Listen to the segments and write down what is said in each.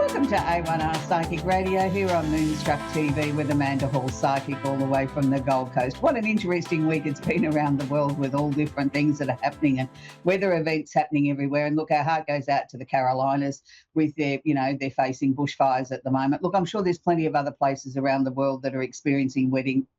Welcome to A1R Psychic Radio here on Moonstruck TV with Amanda Hall, psychic all the way from the Gold Coast. What an interesting week it's been around the world with all different things that are happening and weather events happening everywhere. And look, our heart goes out to the Carolinas with their, they're facing bushfires at the moment. Look, I'm sure there's plenty of other places around the world that are experiencing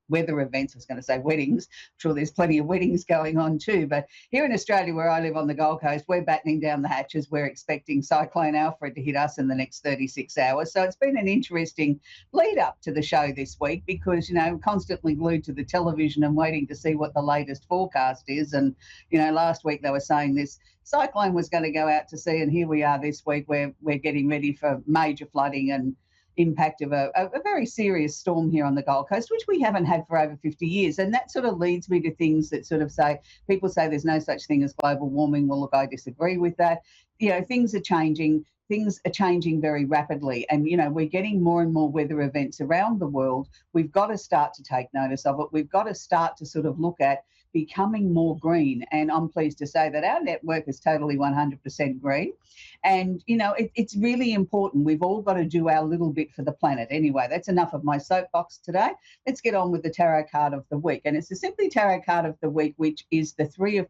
weather events. I was going to say weddings. I'm sure there's plenty of weddings going on too. But here in Australia, where I live on the Gold Coast, we're battening down the hatches. We're expecting Cyclone Alfred to hit us in the next 36 hours. So it's been an interesting lead up to the show this week because, constantly glued to the television and waiting to see what the latest forecast is. And, last week they were saying this cyclone was going to go out to sea, and here we are this week where we're getting ready for major flooding and impact of a very serious storm here on the Gold Coast, which we haven't had for over 50 years. And that sort of leads me to things that sort of say, people say there's no such thing as global warming. Well, look, I disagree with that. Things are changing. Things are changing very rapidly. And, we're getting more and more weather events around the world. We've got to start to take notice of it. We've got to start to sort of look at becoming more green. And I'm pleased to say that our network is totally 100% green. And, it's really important. We've all got to do our little bit for the planet. Anyway, that's enough of my soapbox today. Let's get on with the tarot card of the week. And it's the Simply Tarot card of the week, which is the Three of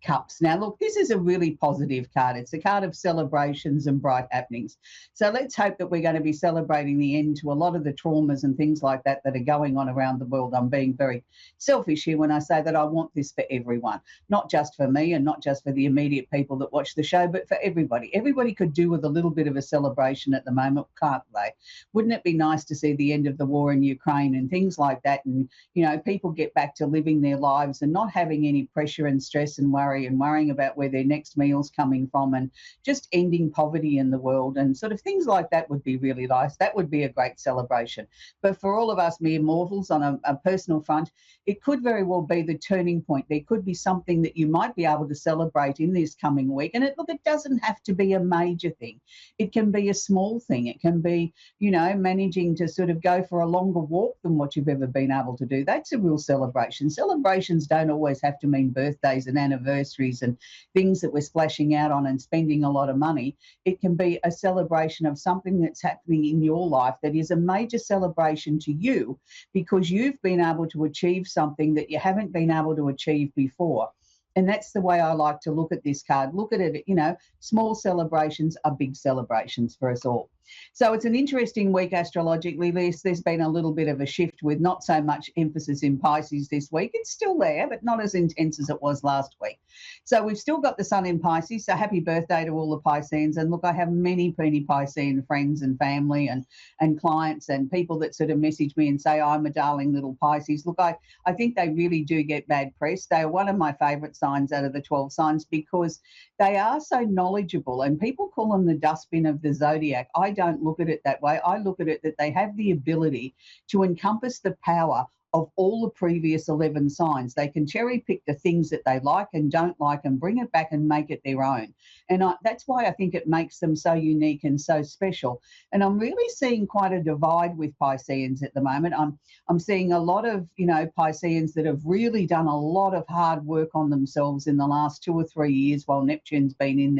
Cups. Now, look, this is a really positive card. It's a card of celebrations and bright happenings. So let's hope that we're going to be celebrating the end to a lot of the traumas and things like that that are going on around the world. I'm being very selfish here when I say that I want this for everyone, not just for me and not just for the immediate people that watch the show, but for everybody. Everybody could do with a little bit of a celebration at the moment, can't they? Wouldn't it be nice to see the end of the war in Ukraine and things like that, and, people get back to living their lives and not having any pressure and stress and worrying about where their next meal's coming from, and just ending poverty in the world and sort of things like that would be really nice. That would be a great celebration. But for all of us mere mortals on a personal front, it could very well be the turning point. There could be something that you might be able to celebrate in this coming week. And it doesn't have to be a major thing. It can be a small thing. It can be, managing to sort of go for a longer walk than what you've ever been able to do. That's a real celebration. Celebrations don't always have to mean birthdays and anniversaries and things that we're splashing out on and spending a lot of money. It can be a celebration of something that's happening in your life that is a major celebration to you because you've been able to achieve something that you haven't been able to achieve before. And that's the way I like to look at this card. Look at it, small celebrations are big celebrations for us all. So it's an interesting week astrologically. There's been a little bit of a shift with not so much emphasis in Pisces this week. It's still there, but not as intense as it was last week. So we've still got the sun in Pisces. So happy birthday to all the Pisceans. And look, I have many Piscean friends and family and clients and people that sort of message me and say, I'm a darling little Pisces. Look, I think they really do get bad press. They are one of my favourite signs out of the 12 signs because they are so knowledgeable, and people call them the dustbin of the zodiac. I don't look at it that way. I look at it that they have the ability to encompass the power of all the previous 11 signs. They can cherry pick the things that they like and don't like and bring it back and make it their own. And that's why I think it makes them so unique and so special. And I'm really seeing quite a divide with Pisceans at the moment. I'm seeing a lot of, Pisceans that have really done a lot of hard work on themselves in the last 2 or 3 years while Neptune's been in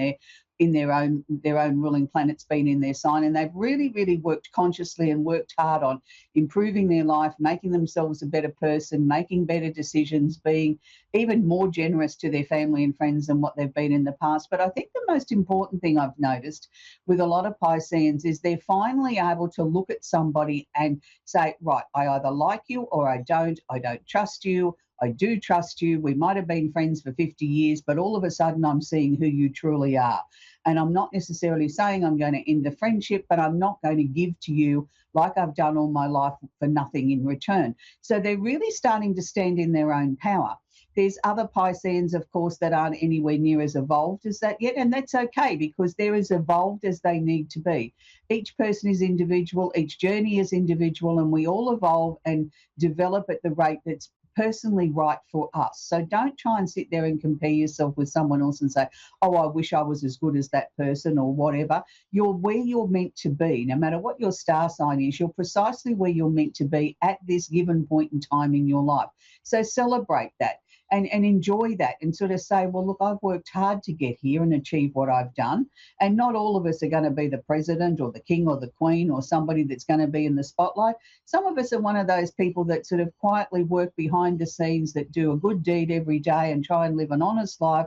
their own ruling planet's been in their sign, and they've really worked consciously and worked hard on improving their life, making themselves a better person, making better decisions, being even more generous to their family and friends than what they've been in the past. But I think the most important thing I've noticed with a lot of Pisceans is they're finally able to look at somebody and say, right, I either like you or I don't trust you, I do trust you. We might have been friends for 50 years, but all of a sudden I'm seeing who you truly are. And I'm not necessarily saying I'm going to end the friendship, but I'm not going to give to you like I've done all my life for nothing in return. So they're really starting to stand in their own power. There's other Pisceans, of course, that aren't anywhere near as evolved as that yet, and that's okay because they're as evolved as they need to be. Each person is individual, each journey is individual, and we all evolve and develop at the rate that's personally right for us. So don't try and sit there and compare yourself with someone else and say, oh, I wish I was as good as that person or whatever. You're where you're meant to be. No matter what your star sign is, you're precisely where you're meant to be at this given point in time in your life. So celebrate that. and enjoy that and sort of say, well, look, I've worked hard to get here and achieve what I've done. And not all of us are going to be the president or the king or the queen or somebody that's going to be in the spotlight. Some of us are one of those people that sort of quietly work behind the scenes, that do a good deed every day and try and live an honest life,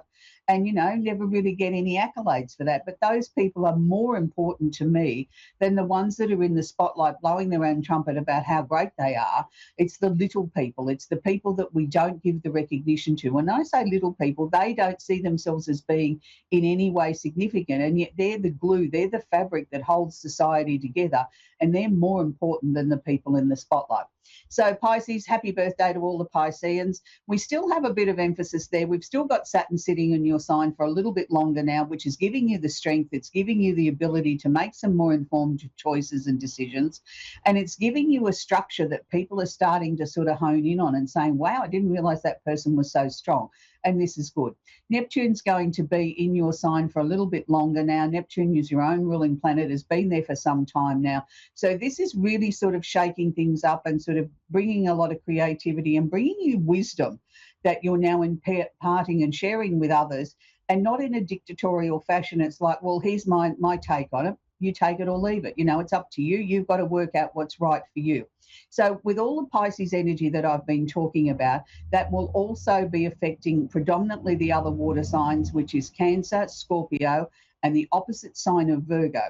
and, never really get any accolades for that. But those people are more important to me than the ones that are in the spotlight blowing their own trumpet about how great they are. It's the little people. It's the people that we don't give the recognition to. When I say little people, they don't see themselves as being in any way significant, and yet they're the glue, they're the fabric that holds society together, and they're more important than the people in the spotlight. So Pisces, happy birthday to all the Pisceans. We still have a bit of emphasis there. We've still got Saturn sitting in your sign for a little bit longer now, which is giving you the strength. It's giving you the ability to make some more informed choices and decisions. And it's giving you a structure that people are starting to sort of hone in on and saying, wow, I didn't realize that person was so strong. And this is good. Neptune's going to be in your sign for a little bit longer now. Neptune is your own ruling planet, has been there for some time now. So this is really sort of shaking things up and sort of bringing a lot of creativity and bringing you wisdom that you're now imparting and sharing with others, and not in a dictatorial fashion. It's like, well, here's my take on it. You take it or leave it. It's up to you. You've got to work out what's right for you. So with all the Pisces energy that I've been talking about, that will also be affecting predominantly the other water signs, which is Cancer, Scorpio, and the opposite sign of Virgo.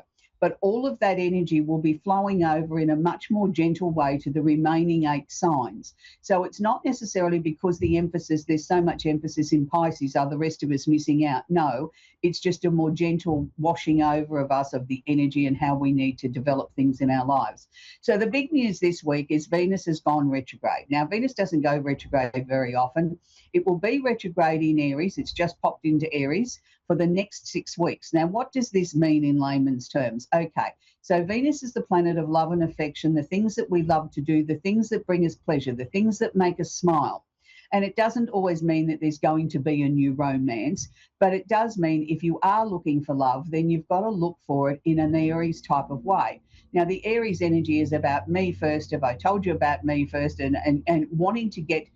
But all of that energy will be flowing over in a much more gentle way to the remaining 8 signs. So it's not necessarily because there's so much emphasis in Pisces, are the rest of us missing out? No, it's just a more gentle washing over of us, of the energy and how we need to develop things in our lives. So the big news this week is Venus has gone retrograde. Now, Venus doesn't go retrograde very often. It will be retrograde in Aries. It's just popped into Aries for the next 6 weeks. Now, what does this mean in layman's terms? Okay, so Venus is the planet of love and affection, the things that we love to do, the things that bring us pleasure, the things that make us smile. And it doesn't always mean that there's going to be a new romance, but it does mean if you are looking for love, then you've got to look for it in an Aries type of way. Now, the Aries energy is about me first. Have I told you about me first? And wanting to get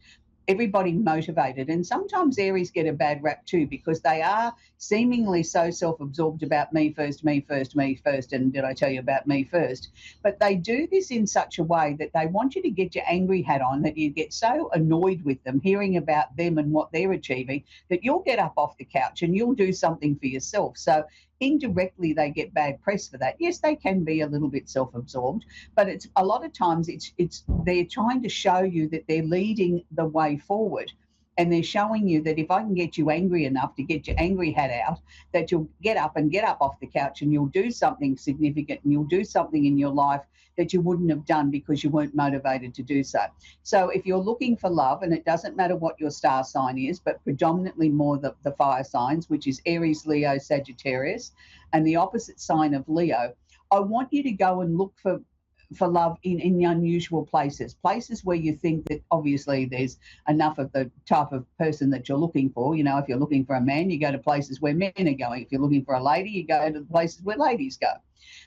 everybody motivated. And sometimes Aries get a bad rap too, because they are seemingly so self-absorbed about me first, me first, me first, and did I tell you about me first? But they do this in such a way that they want you to get your angry hat on, that you get so annoyed with them, hearing about them and what they're achieving, that you'll get up off the couch and you'll do something for yourself. So indirectly they get bad press for that. Yes, they can be a little bit self-absorbed, but it's a lot of times it's they're trying to show you that they're leading the way forward, and they're showing you that if I can get you angry enough to get your angry hat out, that you'll get up off the couch and you'll do something significant, and you'll do something in your life that you wouldn't have done because you weren't motivated to do so. So if you're looking for love, and it doesn't matter what your star sign is, but predominantly more the fire signs, which is Aries, Leo, Sagittarius, and the opposite sign of Leo, I want you to go and look for love in unusual places where you think that obviously there's enough of the type of person that you're looking for. If you're looking for a man, you go to places where men are going. If you're looking for a lady, you go to the places where ladies go.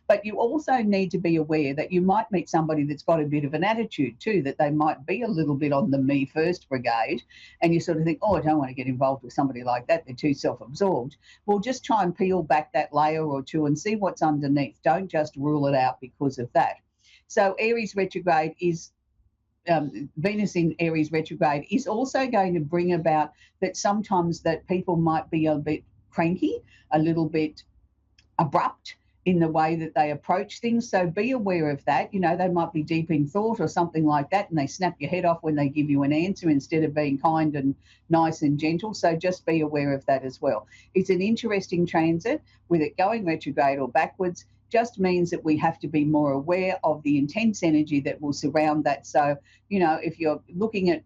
But you also need to be aware that you might meet somebody that's got a bit of an attitude too, that they might be a little bit on the me first brigade, and you sort of think, oh, I don't want to get involved with somebody like that. They're too self-absorbed. Well, just try and peel back that layer or two and see what's underneath. Don't just rule it out because of that. So Aries retrograde is Venus in Aries retrograde is also going to bring about that sometimes that people might be a bit cranky, a little bit abrupt in the way that they approach things. So be aware of that. They might be deep in thought or something like that, and they snap your head off when they give you an answer instead of being kind and nice and gentle. So just be aware of that as well. It's an interesting transit. With it going retrograde or backwards, just means that we have to be more aware of the intense energy that will surround that. So, if you're looking at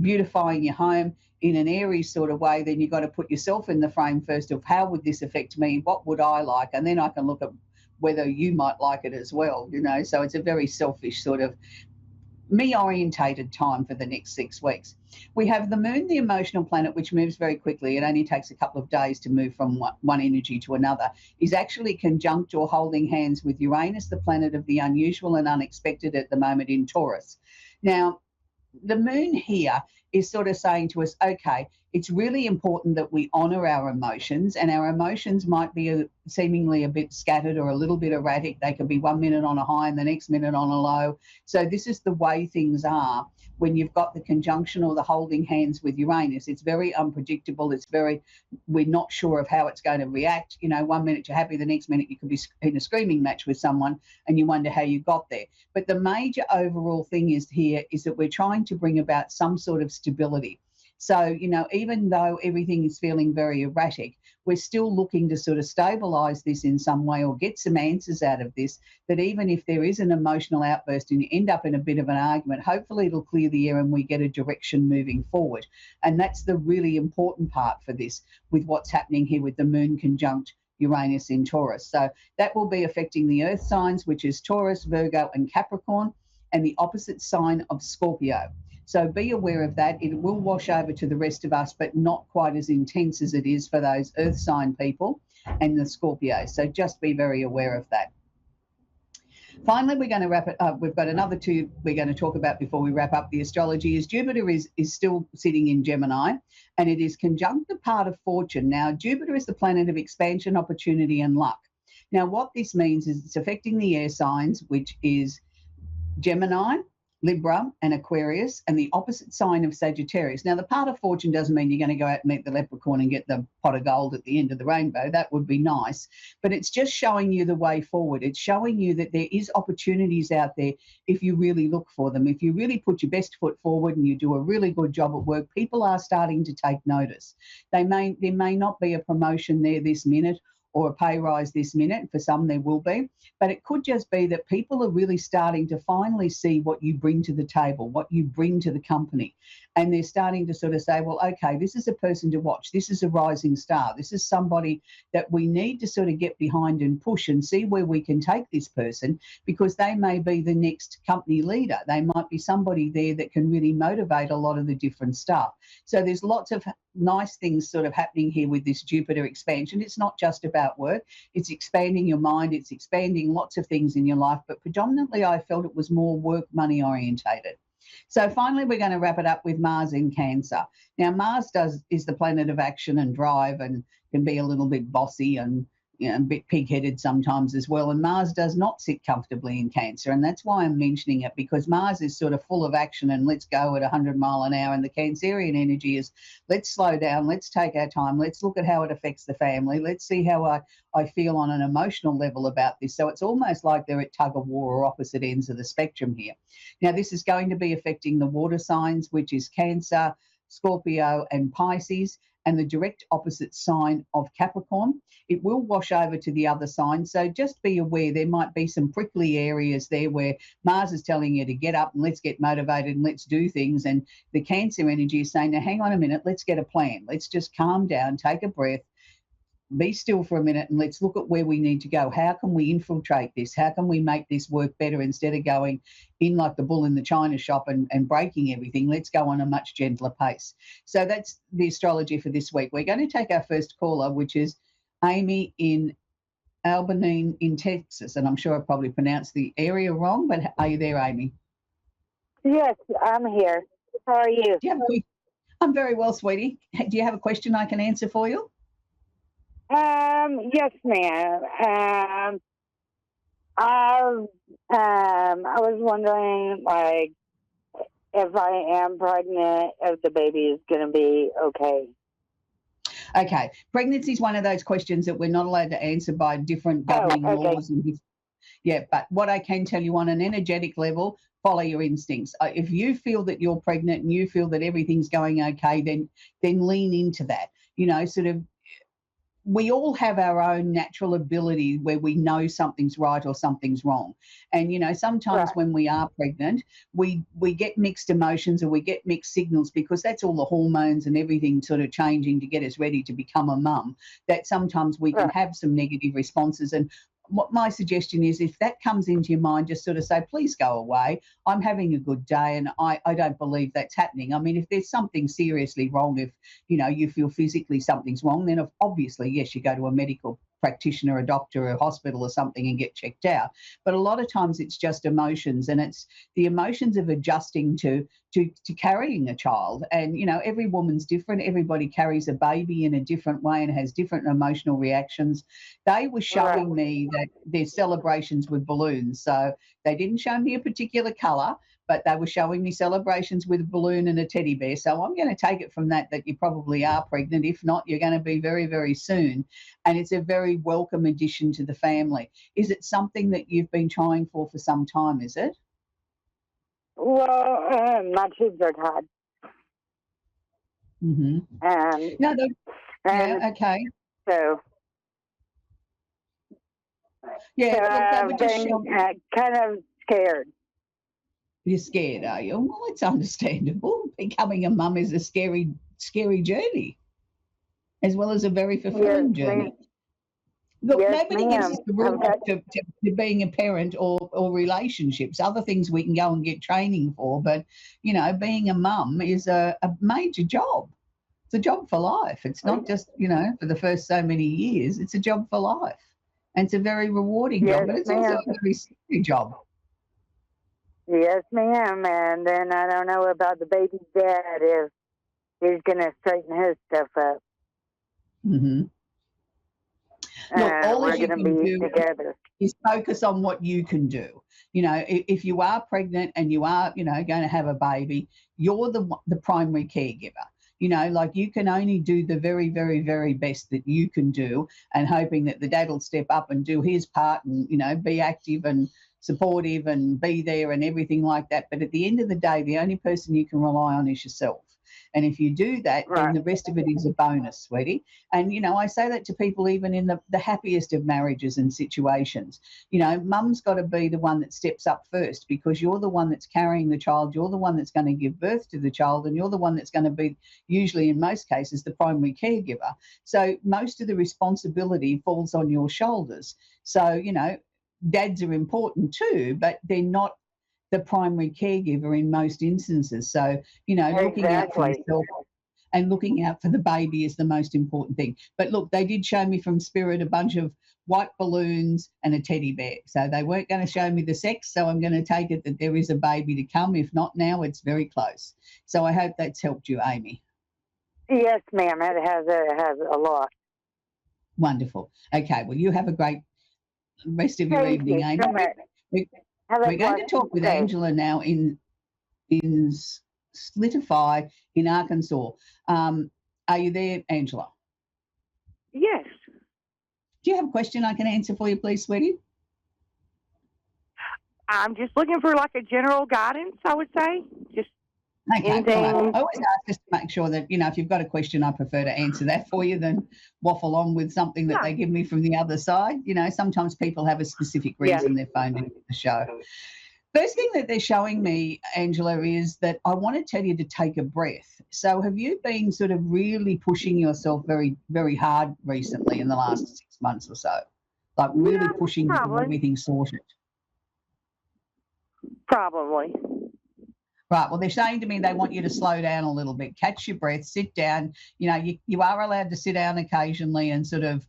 beautifying your home in an Aries sort of way, then you've got to put yourself in the frame first of how would this affect me? What would I like? And then I can look at whether you might like it as well, So it's a very selfish sort of me-orientated time for the next 6 weeks. We have the moon, the emotional planet, which moves very quickly. It only takes a couple of days to move from one energy to another, is actually conjunct or holding hands with Uranus, the planet of the unusual and unexpected at the moment in Taurus. Now, the moon here is sort of saying to us, okay, it's really important that we honour our emotions, and our emotions might be seemingly a bit scattered or a little bit erratic. They can be 1 minute on a high and the next minute on a low. So this is the way things are when you've got the conjunction or the holding hands with Uranus. It's very unpredictable. We're not sure of how it's going to react. 1 minute you're happy, the next minute you could be in a screaming match with someone and you wonder how you got there. But the major overall thing is that we're trying to bring about some sort of stability. So, even though everything is feeling very erratic, we're still looking to sort of stabilise this in some way or get some answers out of this, that even if there is an emotional outburst and you end up in a bit of an argument, hopefully it'll clear the air and we get a direction moving forward. And that's the really important part for this, with what's happening here with the moon conjunct Uranus in Taurus. So that will be affecting the earth signs, which is Taurus, Virgo and Capricorn, and the opposite sign of Scorpio. So be aware of that. It will wash over to the rest of us, but not quite as intense as it is for those earth sign people and the Scorpio. So just be very aware of that. Finally, we're going to wrap it up. We've got another two we're going to talk about before we wrap up the astrology. Is Jupiter is still sitting in Gemini, and it is conjunct the part of fortune. Now, Jupiter is the planet of expansion, opportunity and luck. Now, what this means is it's affecting the air signs, which is Gemini, Libra and Aquarius, and the opposite sign of Sagittarius. Now, the part of fortune doesn't mean you're going to go out and meet the leprechaun and get the pot of gold at the end of the rainbow. That would be nice. But it's just showing you the way forward. It's showing you that there is opportunities out there if you really look for them. If you really put your best foot forward and you do a really good job at work, people are starting to take notice. There may not be a promotion there this minute or a pay rise this minute. For some there will be, but it could just be that people are really starting to finally see what you bring to the table, what you bring to the company. And they're starting to sort of say, well, okay, this is a person to watch. This is a rising star. This is somebody that we need to sort of get behind and push and see where we can take this person, because they may be the next company leader. They might be somebody there that can really motivate a lot of the different stuff. So there's lots of nice things sort of happening here with this Jupiter expansion. It's not just about work. It's expanding your mind. It's expanding lots of things in your life. But predominantly, I felt it was more work, money orientated. So finally, we're going to wrap it up with Mars in Cancer. Now, Mars is the planet of action and drive and can be a little bit bossy and a bit pig-headed sometimes as well. And Mars does not sit comfortably in Cancer. And that's why I'm mentioning it, because Mars is sort of full of action and let's go at 100 mile an hour. And the Cancerian energy is let's slow down, let's take our time, let's look at how it affects the family, let's see how I feel on an emotional level about this. So it's almost like they're at tug of war or opposite ends of the spectrum here. Now, this is going to be affecting the water signs, which is Cancer, Scorpio and Pisces, and the direct opposite sign of Capricorn. It will wash over to the other sign. So just be aware there might be some prickly areas there where Mars is telling you to get up and let's get motivated and let's do things. And the Cancer energy is saying, now hang on a minute, let's get a plan. Let's just calm down, take a breath, be still for a minute and let's look at where we need to go. How can we infiltrate this? How can we make this work better instead of going in like the bull in the china shop and breaking everything? Let's go on a much gentler pace. So that's the astrology for this week. We're going to take our first caller, which is Amy in Albany in Texas. And I'm sure I probably pronounced the area wrong, but are you there, Amy? Yes, I'm here. How are you? I'm very well, sweetie. Do you have a question I can answer for you? Yes, ma'am. I was wondering, like, if I am pregnant, if the baby is going to be okay. Okay. Pregnancy is one of those questions that we're not allowed to answer by different governing laws. Yeah, but what I can tell you on an energetic level, follow your instincts. If you feel that you're pregnant and you feel that everything's going okay, then lean into that. We all have our own natural ability where we know something's right or something's wrong. And, sometimes when we are pregnant, we get mixed emotions or we get mixed signals, because that's all the hormones and everything sort of changing to get us ready to become a mum, that sometimes we can have some negative responses. And what my suggestion is, if that comes into your mind, just sort of say, please go away. I'm having a good day and I don't believe that's happening. I mean, if there's something seriously wrong, if, you feel physically something's wrong, then obviously, yes, you go to a medical practitioner, a doctor, a hospital or something and get checked out. But a lot of times it's just emotions, and it's the emotions of adjusting to to carrying a child. And, every woman's different. Everybody carries a baby in a different way and has different emotional reactions. They were showing me that their celebrations with balloons. So they didn't show me a particular colour, but they were showing me celebrations with a balloon and a teddy bear. So I'm going to take it from that you probably are pregnant. If not, you're going to be very, very soon. And it's a very welcome addition to the family. Is it something that you've been trying for some time, is it? Well, my tubes are tied. Mm-hmm. No, yeah, okay. So, yeah, so look, they were I've just been kind of scared. You're scared, are you? Well, it's understandable. Becoming a mum is a scary, scary journey, as well as a very fulfilling journey. Look, nobody gives us the rule to being a parent or relationships. Other things we can go and get training for, but, being a mum is a major job. It's a job for life. It's not just, for the first so many years. It's a job for life. And it's a very rewarding job, but it's also a very scary job. Yes, ma'am. And then I don't know about the baby's dad if he's going to straighten his stuff up. Mm-hmm. Look, all we're you going can to be do together. is focus on what you can do. If you are pregnant and you are, going to have a baby, you're the primary caregiver. Like you can only do the very, very, very best that you can do, and hoping that the dad will step up and do his part and, be active and supportive and be there and everything like that. But at the end of the day, the only person you can rely on is yourself. And if you do that, then the rest of it is a bonus, sweetie. And, I say that to people even in the happiest of marriages and situations. Mum's got to be the one that steps up first, because you're the one that's carrying the child. You're the one that's going to give birth to the child, and you're the one that's going to be, usually in most cases, the primary caregiver. So most of the responsibility falls on your shoulders. So, dads are important too, but they're not the primary caregiver in most instances. So, looking out for yourself and looking out for the baby is the most important thing. But look, they did show me from Spirit a bunch of white balloons and a teddy bear. So they weren't going to show me the sex. So I'm going to take it that there is a baby to come. If not now, it's very close. So I hope that's helped you, Amy. Yes, ma'am. It has a lot. Wonderful. Okay. Well, you have a great rest of your evening, Amy. We're going to talk with Angela now in Solidified in Arkansas. Are you there, Angela? Yes. Do you have a question I can answer for you, please, sweetie? I'm just looking for like a general guidance, I would say. Just okay. anything. Right. I always ask just to make sure that, if you've got a question, I prefer to answer that for you than waffle on with something that they give me from the other side. Sometimes people have a specific reason they're phoning into the show. First thing that they're showing me, Angela, is that I want to tell you to take a breath. So have you been sort of really pushing yourself very, very hard recently in the last 6 months or so? Like really pushing to get everything sorted? Probably. Right. Well, they're saying to me they want you to slow down a little bit, catch your breath, sit down. You are allowed to sit down occasionally and sort of,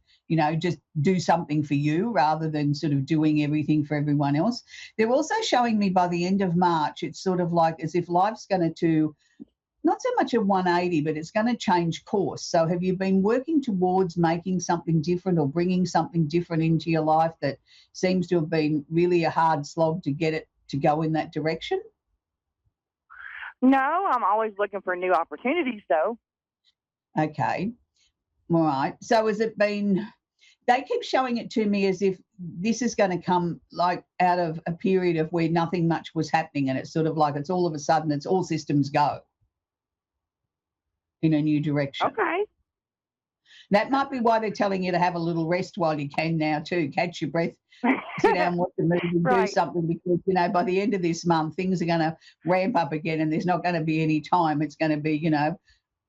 just do something for you rather than sort of doing everything for everyone else. They're also showing me by the end of March, it's sort of like as if life's going to, not so much a 180, but it's going to change course. So have you been working towards making something different or bringing something different into your life that seems to have been really a hard slog to get it to go in that direction? No, I'm always looking for new opportunities, though. Okay. All right. So has it been, they keep showing it to me as if this is going to come like out of a period of where nothing much was happening, and it's sort of like it's all of a sudden it's all systems go in a new direction. Okay. That might be why they're telling you to have a little rest while you can now too. Catch your breath, sit down, watch a movie, and do something, because, by the end of this month, things are going to ramp up again and there's not going to be any time. It's going to be,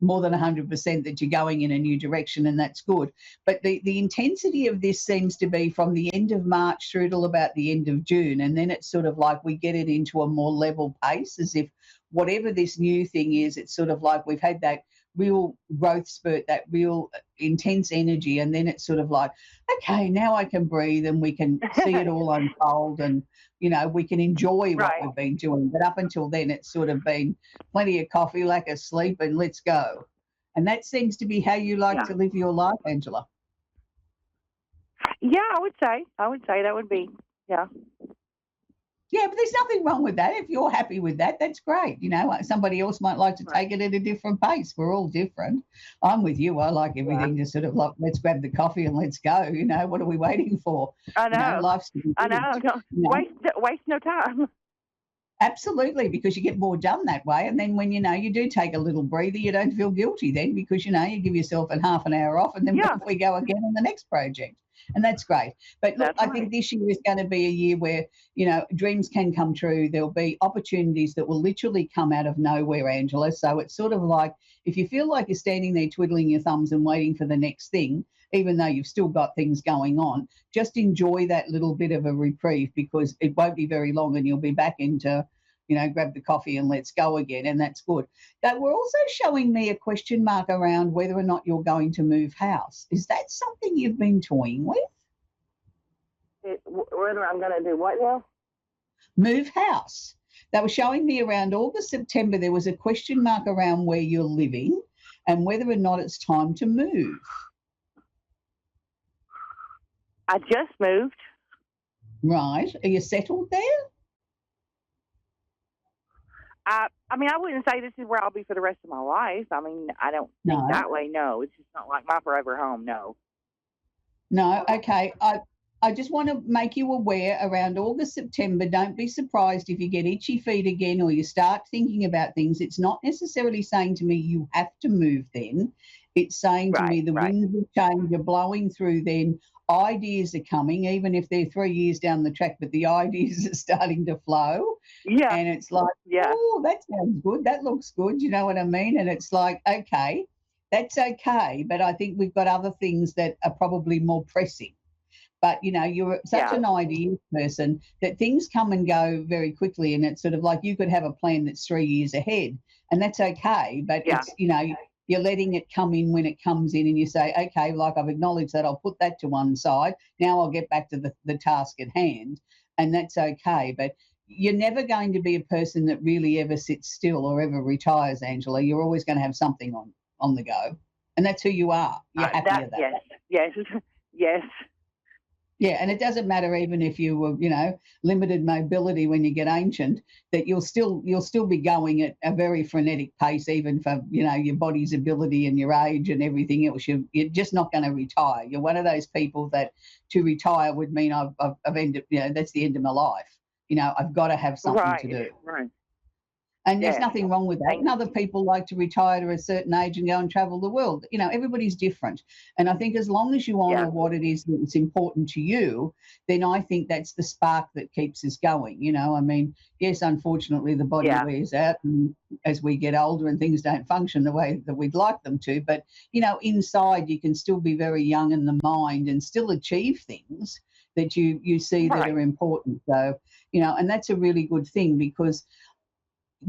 more than 100% that you're going in a new direction, and that's good. But the intensity of this seems to be from the end of March through till about the end of June, and then it's sort of like we get it into a more level pace, as if whatever this new thing is, it's sort of like we've had that real growth spurt, that real intense energy, and then it's sort of like, okay, now I can breathe and we can see it all unfold, and we can enjoy what Right. we've been doing. But up until then, it's sort of been plenty of coffee, lack of sleep, and let's go. And that seems to be how you like Yeah. to live your life, Angela. Yeah, I would say that would be. Yeah. Yeah, but there's nothing wrong with that. If you're happy with that, that's great. Somebody else might like to Right. take it at a different pace. We're all different. I'm with you. I like everything to sort of like, let's grab the coffee and let's go. What are we waiting for? I know. Life's to be I know. lived. Don't waste no time. Absolutely, because you get more done that way. And then when you do take a little breather, you don't feel guilty then, because you give yourself a half an hour off, and then Yeah. we go again on the next project. And that's great. But look, That's I think this year is going to be a year where, dreams can come true. There'll be opportunities that will literally come out of nowhere, Angela. So it's sort of like, if you feel like you're standing there twiddling your thumbs and waiting for the next thing, even though you've still got things going on, just enjoy that little bit of a reprieve, because it won't be very long and you'll be back into, grab the coffee and let's go again. And that's good. That we're also showing me a question mark around whether or not you're going to move house. Is that something you've been toying with? Whether I'm going to do what now? Move house. They were showing me around August, September, there was a question mark around where you're living and whether or not it's time to move. I just moved. Right. Are you settled there? I mean, I wouldn't say this is where I'll be for the rest of my life. I mean, I don't think No. that way. No, it's just not like my forever home. No. No. Okay. I just want to make you aware around August, September, don't be surprised if you get itchy feet again or you start thinking about things. It's not necessarily saying to me you have to move then. It's saying to me the winds will change, you're blowing through then. Ideas are coming, even if they're 3 years down the track, but the ideas are starting to flow. Yeah. And it's like, Yeah. oh, that sounds good. That looks good. You know what I mean? And it's like, okay, that's okay. But I think we've got other things that are probably more pressing. But, you're such an ideal person that things come and go very quickly. And it's sort of like you could have a plan that's 3 years ahead, and that's okay. But it's, you're letting it come in when it comes in, and you say, okay, like I've acknowledged that, I'll put that to one side. Now I'll get back to the task at hand, and that's okay. But you're never going to be a person that really ever sits still or ever retires, Angela. You're always going to have something on the go, and that's who you are. You're happy with that. Yes. Yes. Yeah, and it doesn't matter even if you were, limited mobility when you get ancient, that you'll still be going at a very frenetic pace, even for, your body's ability and your age and everything else. You're just not going to retire. You're one of those people that to retire would mean I've ended, that's the end of my life. I've got to have something to do. Right. And there's nothing wrong with that. And other people like to retire to a certain age and go and travel the world. Everybody's different. And I think as long as you honour what it is that's important to you, then I think that's the spark that keeps us going. I mean, yes, unfortunately, the body wears out and as we get older and things don't function the way that we'd like them to. But, inside you can still be very young in the mind and still achieve things that you see that are important. So, and that's a really good thing, because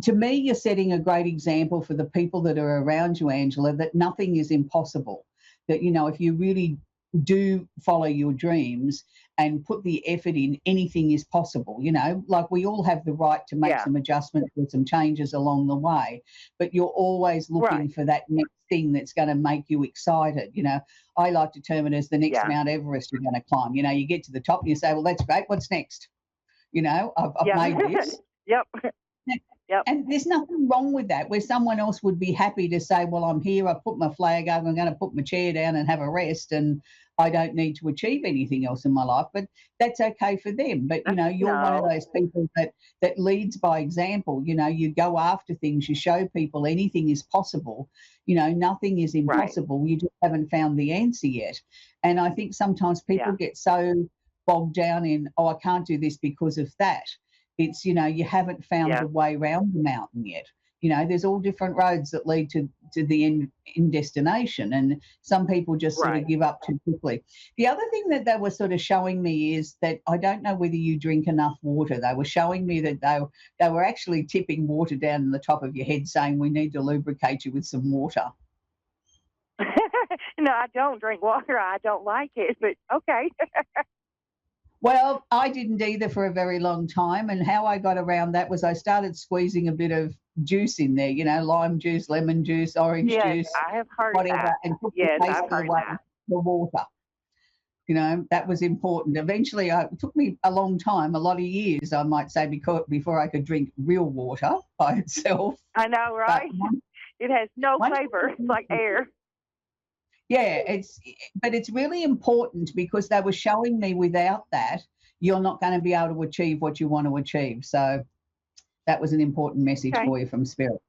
to me, you're setting a great example for the people that are around you, Angela, that nothing is impossible. That, if you really do follow your dreams and put the effort in, anything is possible. Like we all have the right to make some adjustments or some changes along the way, but you're always looking for that next thing that's going to make you excited. I like to term it as the next Mount Everest you're going to climb. You get to the top and you say, well, that's great. What's next? I've made this. Yep. And there's nothing wrong with that, where someone else would be happy to say, well, I'm here, I've put my flag up, I'm going to put my chair down and have a rest, and I don't need to achieve anything else in my life. But that's okay for them. But, you're one of those people that leads by example. You go after things, you show people anything is possible. Nothing is impossible. You just haven't found the answer yet. And I think sometimes people get so bogged down in, I can't do this because of that. It's, you haven't found the way around the mountain yet. There's all different roads that lead to the end destination, and some people just sort of give up too quickly. The other thing that they were sort of showing me is that I don't know whether you drink enough water. They were showing me that they were actually tipping water down in the top of your head, saying we need to lubricate you with some water. No, I don't drink water. I don't like it, but okay. Well, I didn't either for a very long time. And how I got around that was I started squeezing a bit of juice in there, lime juice, lemon juice, orange Yes, juice, I have heard whatever, that. and took the Yes, taste I've heard away that. the water. That was important. Eventually, it took me a long time, a lot of years, I might say, before I could drink real water by itself. I know, But right? It has no once flavor. It's like air. yeah, but it's really important because they were showing me without that, you're not going to be able to achieve what you want to achieve. So that was an important message Okay. for you from Spirit.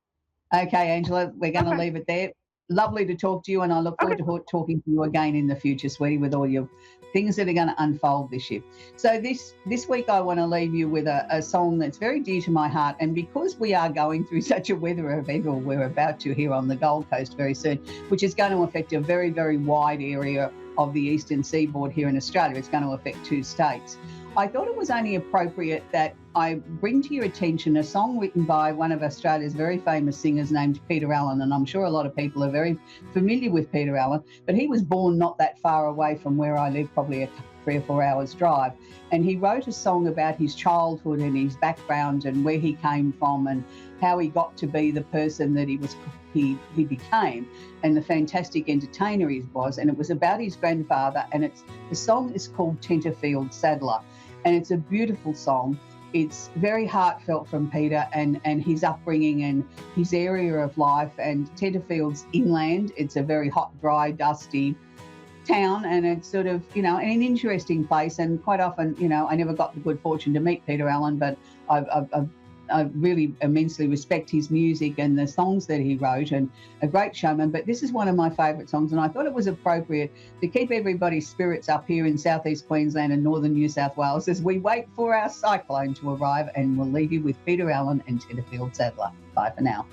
Okay, Angela, we're going to Okay. leave it there. Lovely to talk to you, and I look forward to talking to you again in the future, sweetie, with all your things that are going to unfold this year. So this week I want to leave you with a song that's very dear to my heart, and because we are going through such a weather event, or we're about to here on the Gold Coast very soon, which is going to affect a very, very wide area of the eastern seaboard here in Australia. It's going to affect 2 states. I thought it was only appropriate that I bring to your attention a song written by one of Australia's very famous singers named Peter Allen, and I'm sure a lot of people are very familiar with Peter Allen, but he was born not that far away from where I live, probably a 3 or 4 hours drive, and he wrote a song about his childhood and his background and where he came from and how he got to be the person that he became and the fantastic entertainer he was, and it was about his grandfather, and the song is called Tenterfield Saddler, and it's a beautiful song. It's very heartfelt from Peter and his upbringing and his area of life. And Tenterfield's inland. It's a very hot, dry, dusty town, and it's sort of, an interesting place. And quite often, I never got the good fortune to meet Peter Allen, but I really immensely respect his music and the songs that he wrote, and a great showman. But this is one of my favourite songs, and I thought it was appropriate to keep everybody's spirits up here in southeast Queensland and northern New South Wales as we wait for our cyclone to arrive. And we'll leave you with Peter Allen and Tenterfield Saddler. Bye for now.